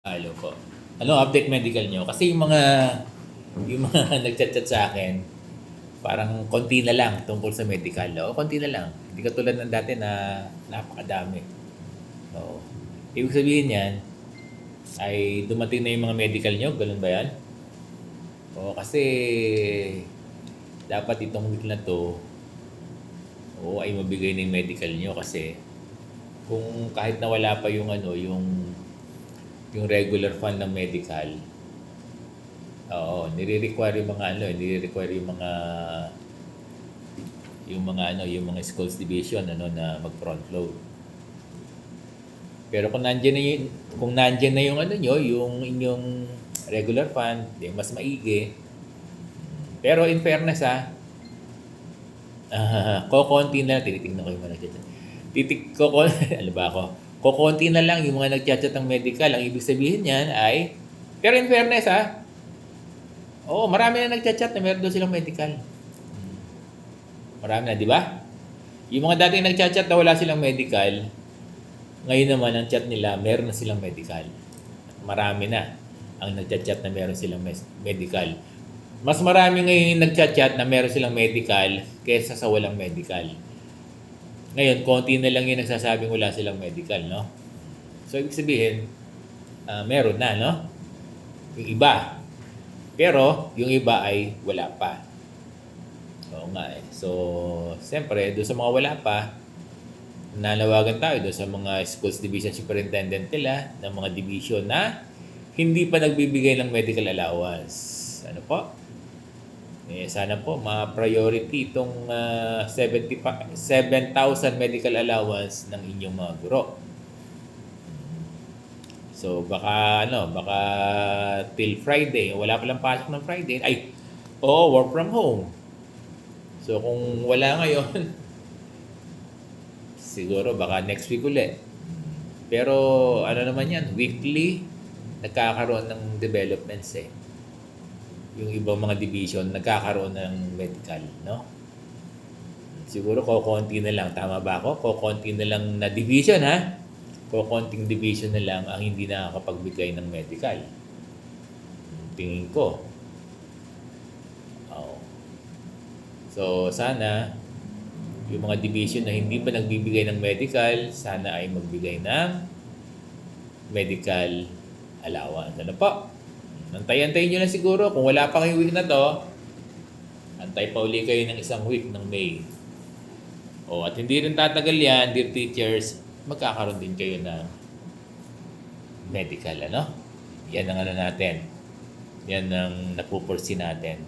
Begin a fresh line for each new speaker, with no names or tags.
Hello po. Ano update medical nyo? Kasi yung mga nagchat-chat sa akin, parang konti na lang tungkol sa medical. O, konti na lang. Hindi katulad ng dati na napakadami. Oo. Ibig sabihin yan, ay dumating na yung mga medical nyo, ganun ba yan? O, kasi dapat itong week na to, o ay mabigay na yung medical nyo kasi kung kahit na wala pa yung yung regular fund ng medical. Oo, nire-require yung mga nire-require yung mga schools division na mag-front load. Pero kung nandiyan na yung nyo, yung inyong regular fund, di mas maigi. Pero in fairness kokonti na lang, tinitingnan ko yung mga nagchat. Ano ba ako? Kokonti na lang yung mga nagchat ng medical. Ang ibig sabihin niyan ay, pero in fairness oo, marami na nagchat na meron daw silang medical. Marami na, di ba? Yung mga dating nagchat na wala silang medical, ngayon naman ang chat nila, meron na silang medical. Marami na ang nagchat na meron silang medical. Mas marami ngayon yung nagchat na meron silang medical kaysa sa walang medical. Ngayon, konti na lang yung nagsasabing wala silang medical, no? So, ibig sabihin, meron na, no? Yung iba. Pero, yung iba ay wala pa. Oo nga eh. So, siyempre, doon sa mga wala pa, nanawagan tayo doon sa mga schools division superintendent nila, ng mga division na hindi pa nagbibigay ng medical allowance. Ano po? Sana po ma-priority itong 7,000 medical allowance ng inyong mga guro. So baka till Friday, wala pa lang pasok ng Friday. Work from home. So kung wala ngayon, siguro baka next week ulit. Pero ano naman yan, weekly nagkakaroon ng developments yung ibang mga division nagkakaroon ng medical, no? Siguro kokonti na lang, tama ba ako? Kokonti na lang na division Kokonting division na lang ang hindi nakakapagbigay ng medical. Tingin ko. Oo. So sana yung mga division na hindi pa nagbibigay ng medical, sana ay magbigay ng medical allowance. Ano po? Antay-antayin nyo lang siguro. Kung wala pa kayong week na to, antay pa uli kayo ng isang week ng May. At hindi rin tatagal yan, dear teachers, magkakaroon din kayo ng medical, ano? Yan ang natin. Yan ang napupursi natin.